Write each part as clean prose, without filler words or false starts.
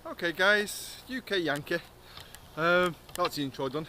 Okay guys, UK Yankee. That's the intro done.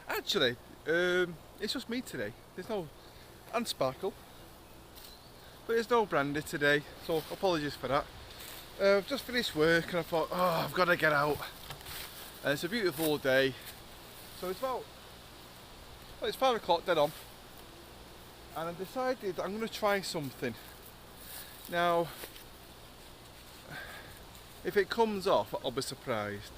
Actually, it's just me today. There's no, and Sparkle, but there's no Brandy today, so apologies for that. I've just finished work and I thought, oh, I've got to get out. It's a beautiful day, so it's about, well, it's 5 o'clock dead on, and I decided I'm going to try something. Now, if it comes off, I'll be surprised.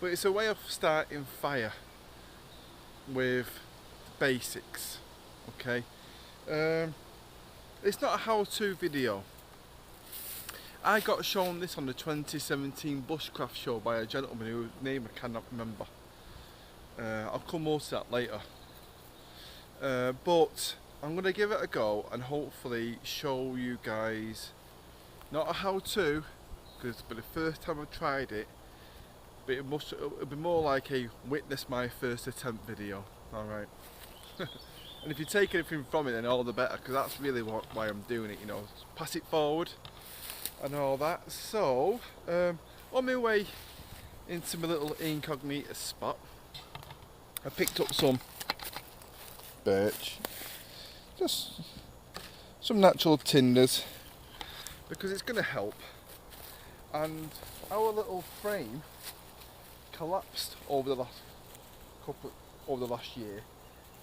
But it's a way of starting fire with the basics, okay? It's not a how-to video. I got shown this on the 2017 Bushcraft show by a gentleman whose name I cannot remember. I'll come more to that later. But I'm going to give it a go and hopefully show you guys, not a how-to, because it's been the first time I've tried it, but it'll be more like a witness my first attempt video. Alright. And if you take anything from it, then all the better, because that's really why I'm doing it, you know, pass it forward and all that. So, on my way into my little incognito spot, I picked up some birch, just some natural tinders, because it's going to help. And our little frame collapsed over the last year,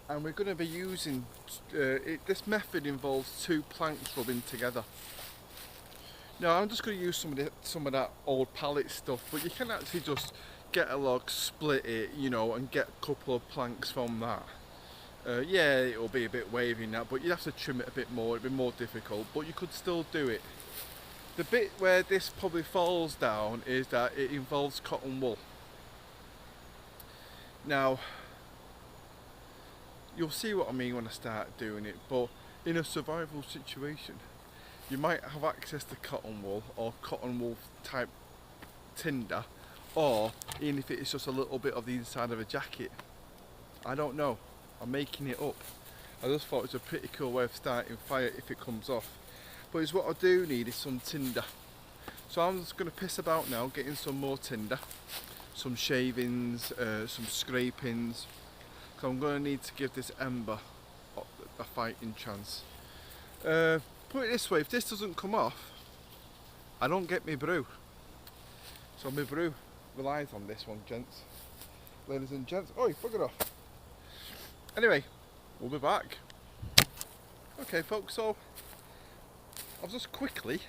and we're going to be using this method involves 2 planks rubbing together. Now I'm just going to use some of that old pallet stuff, but you can actually just get a log, split it, you know, and get a couple of planks from that. Yeah, it'll be a bit wavy in that, but you'd have to trim it a bit more. It'd be more difficult, but you could still do it. The bit where this probably falls down is that it involves cotton wool. Now, you'll see what I mean when I start doing it, but in a survival situation, you might have access to cotton wool or cotton wool type tinder, or even if it's just a little bit of the inside of a jacket. I don't know, I'm making it up. I just thought it was a pretty cool way of starting fire if it comes off. But it's what I do need is some tinder. So I'm just going to piss about now, getting some more tinder, some shavings, some scrapings. So I'm going to need to give this ember a fighting chance. Put it this way, if this doesn't come off, I don't get my brew. So my brew relies on this one, gents. Ladies and gents. Oh, you bugger off. Anyway, we'll be back. Okay folks, so I've just quickly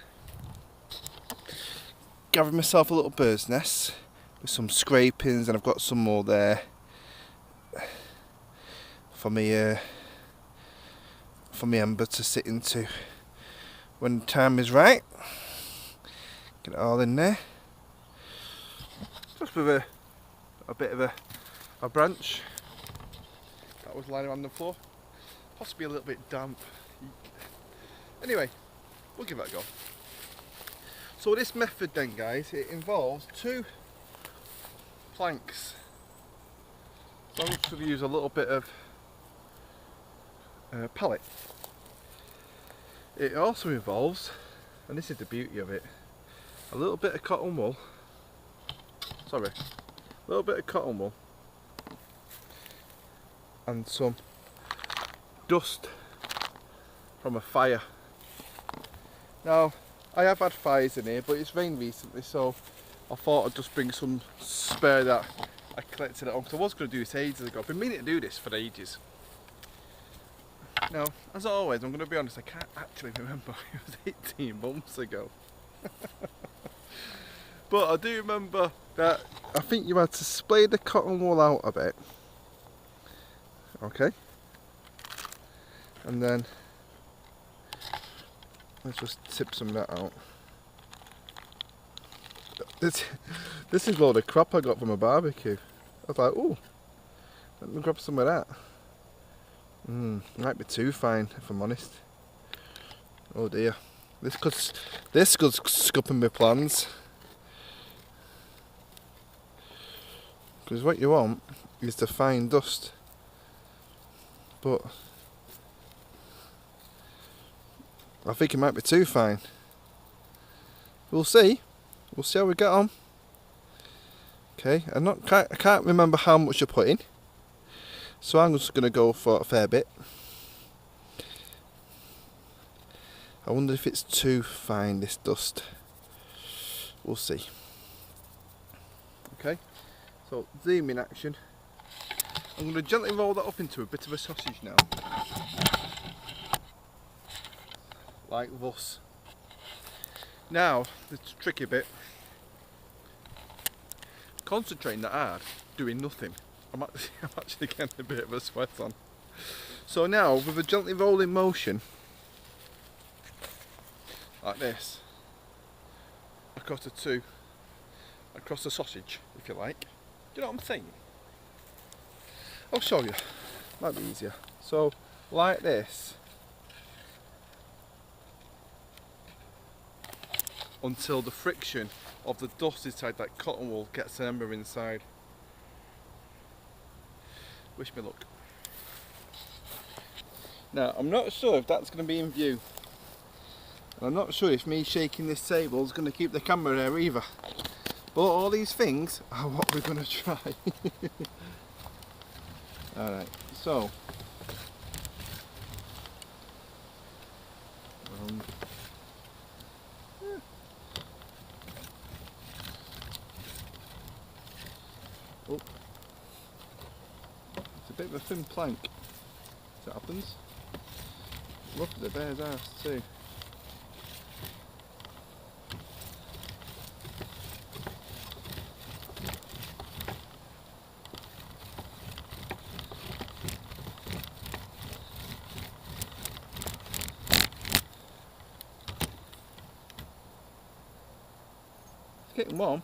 gathered myself a little bird's nest with some scrapings, and I've got some more there for me ember to sit into when the time is right. Get it all in there, just with a bit of a branch that was lying on the floor, possibly a little bit damp. Anyway, we'll give it a go. So this method then, guys, it involves 2 planks. So I'm just going to use a little bit of pallet. It also involves, and this is the beauty of it, a little bit of cotton wool. Sorry, a little bit of cotton wool and some dust from a fire. Now, I have had fires in here, but it's rained recently, so I thought I'd just bring some spare that I collected at home, because I was going to do this ages ago. I've been meaning to do this for ages. Now, as always, I'm going to be honest, I can't actually remember. It was 18 months ago. But I do remember that I think you had to splay the cotton wool out a bit. Okay. And then let's just tip some of that out. This is a load of crap I got from a barbecue. I was like, oh, let me grab some of that. Might be too fine, if I'm honest. Oh dear, this could scupper my plans. Because what you want is the fine dust, but I think it might be too fine. We'll see. we'll see how we get on. Okay, I can't remember how much I put in, so I'm just going to go for a fair bit. I wonder if it's too fine, this dust. We'll see. Okay, so zoom in action. I'm going to gently roll that up into a bit of a sausage now, like thus. Now, the tricky bit, concentrating that hard, doing nothing. I'm actually getting a bit of a sweat on. So now, with a gently rolling motion, like this, across the sausage, if you like. Do you know what I'm saying? I'll show you. Might be easier. So, like this, until the friction of the dust inside that cotton wool gets an ember inside. Wish me luck. Now, I'm not sure if that's going to be in view. And I'm not sure if me shaking this table is going to keep the camera there either. But all these things are what we're going to try. Alright, so. Oh. It's a bit of a thin plank, as it happens. Look at the bear's ass too. It's getting warm.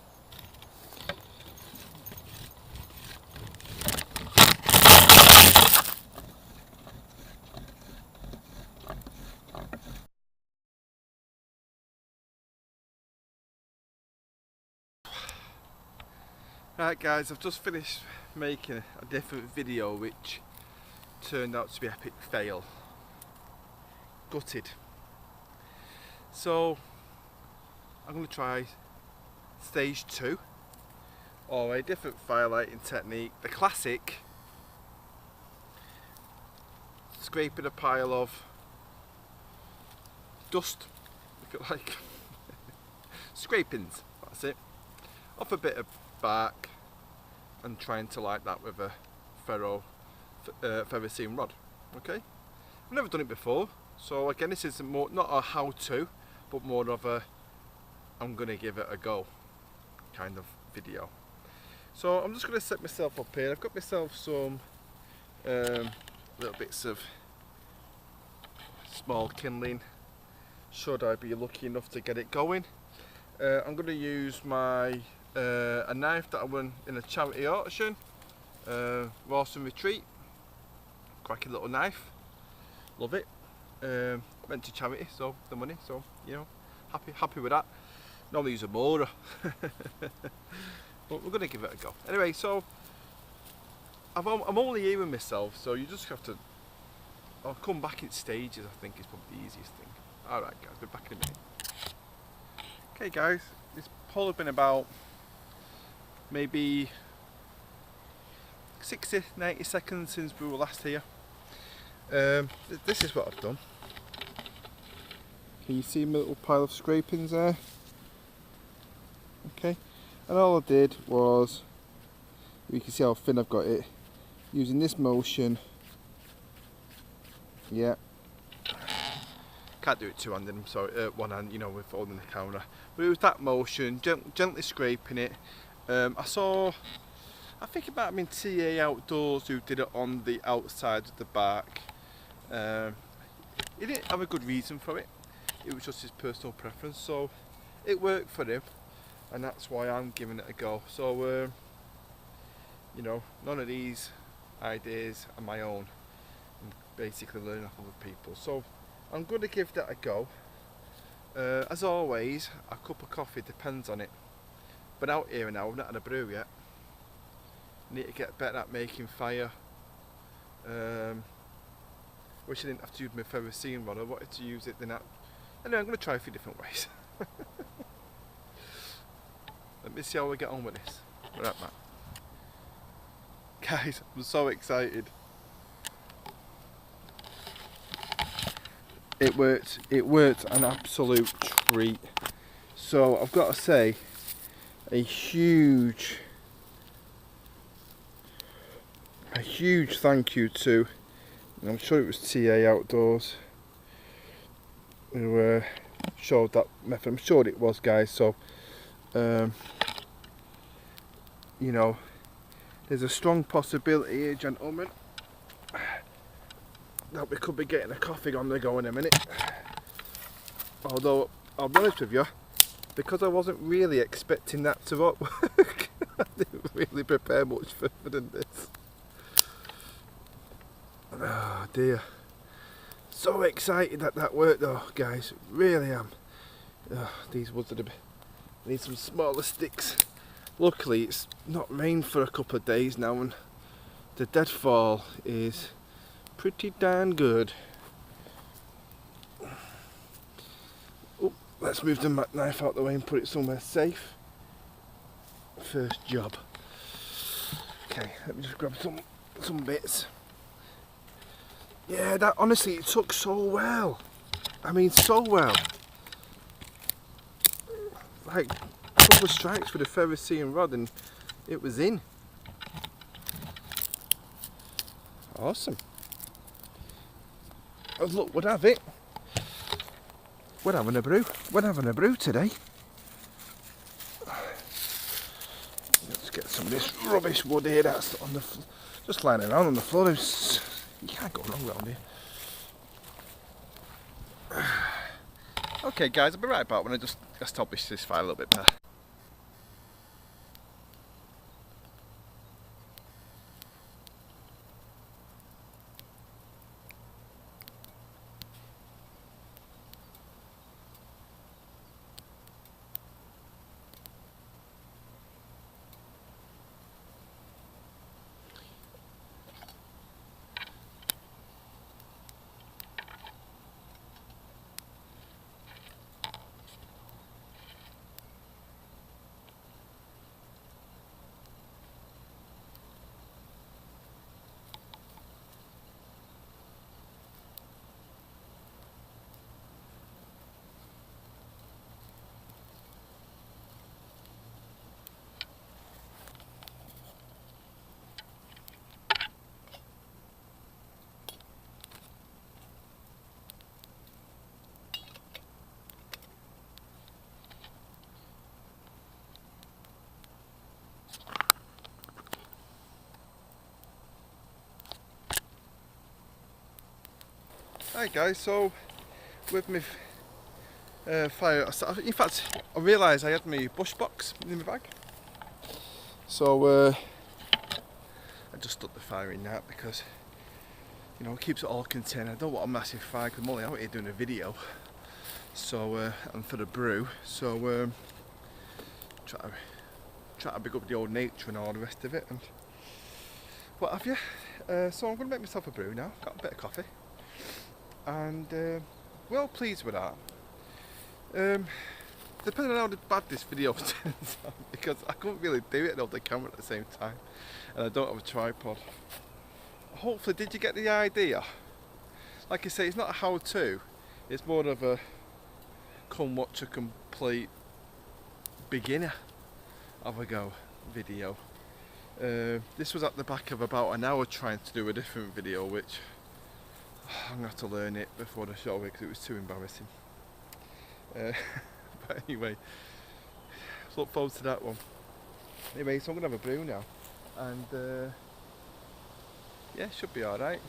Right guys, I've just finished making a different video which turned out to be an epic fail. Gutted. So I'm going to try stage 2, or a different firelighting technique. The classic, scraping a pile of dust, if you like. Scrapings, that's it. Off a bit of bark and trying to light that with a ferrocene rod. Okay, I've never done it before, so again this is more not a how-to but more of a I'm gonna give it a go kind of video. So I'm just gonna set myself up here. I've got myself some little bits of small kindling should I be lucky enough to get it going. I'm going to use my a knife that I won in a charity auction, Rawson Retreat, cracky little knife, love it. Went to charity, so the money, so you know, happy with that. Normally use a motor, but we're going to give it a go. Anyway, so I'm only here with myself, so you just have to. I'll come back in stages. I think is probably the easiest thing. All right, guys, we're back in a minute. Okay, guys, it's probably been about maybe 60-90 seconds since we were last here. This is what I've done. Can you see my little pile of scrapings there? Okay, and all I did was, you can see how thin I've got it, using this motion. Yeah, can't do it two-handed, I'm sorry, one hand, you know, with holding the camera. But it was that motion, gently scraping it. I think it might have been TA Outdoors who did it on the outside of the bark. He didn't have a good reason for it. It was just his personal preference, so it worked for him, and that's why I'm giving it a go. So, you know, none of these ideas are my own. I'm basically learning off other people. So I'm going to give that a go. As always, a cup of coffee depends on it. But out here now, I've not had a brew yet. Need to get better at making fire. Wish I didn't have to use my ferrocene rod. I wanted to use it then. Anyway, I'm going to try a few different ways. Let me see how we get on with this. Right, Matt. Guys, I'm so excited. It worked an absolute treat. So I've got to say a huge thank you to, I'm sure it was TA Outdoors who showed that method. I'm sure it was, guys. So you know, there's a strong possibility here, gentlemen, that we could be getting a coffee on the go in a minute. Although I'll be honest with you, because I wasn't really expecting that to work, I didn't really prepare much further than this. Oh dear. So excited that that worked though, guys. Really am. Oh, these woods are the... need some smaller sticks. Luckily it's not rained for a couple of days now and the deadfall is pretty darn good. Oh, let's move the knife out the way and put it somewhere safe. First job. Okay, let me just grab some bits. Yeah, that honestly, it took so well. I mean, so well. Like, a couple of strikes with a ferrocerium rod and it was in. Awesome. Oh, look, we'd have it. We're having a brew. We're having a brew today. Let's get some of this rubbish wood here that's on the just lying around on the floor. You can't go wrong around here. Okay guys, I'll be right back when I just establish this fire a little bit better. Hi guys, so with me fire, in fact I realised I had my bush box in my bag, so I just stuck the fire in that because, you know, it keeps it all contained. I don't want a massive fire because I'm only out here doing a video, so and for the brew, so try to big up the old nature and all the rest of it and what have you. So I'm going to make myself a brew now. Got a bit of coffee. And well pleased with that. Depending on how bad this video turns out, because I couldn't really do it on the camera at the same time and I don't have a tripod. Hopefully, did you get the idea? Like I say, it's not a how-to, it's more of a come watch a complete beginner have a go video. This was at the back of about an hour trying to do a different video, which I'm going to have to learn it before the show because it was too embarrassing. But anyway, so look forward to that one. Anyway, so I'm going to have a brew now. And yeah, should be alright.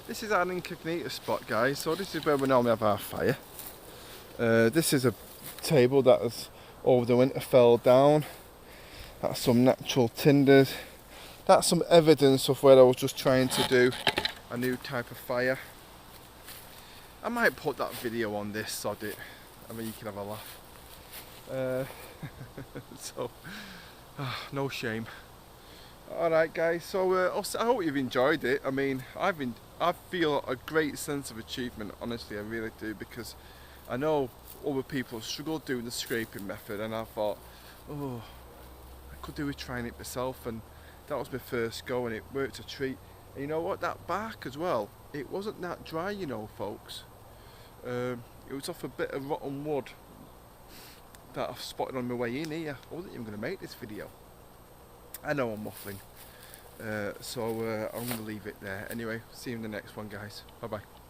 This is our incognito spot, guys. So this is where we normally have our fire. This is a table that has over the winter fell down. That's some natural tinders. That's some evidence of where I was just trying to do a new type of fire. I might put that video on this, sod it. I mean, you can have a laugh. So, no shame. Alright guys, so I hope you've enjoyed it. I mean, I feel a great sense of achievement, honestly, I really do, because I know other people struggle doing the scraping method and I thought, oh, could do with trying it myself, and that was my first go, and it worked a treat. And you know what, that bark as well, it wasn't that dry, you know, folks. It was off a bit of rotten wood that I've spotted on my way in here. I wasn't even going to make this video. I know I'm waffling, so I'm going to leave it there. Anyway, see you in the next one, guys. Bye bye.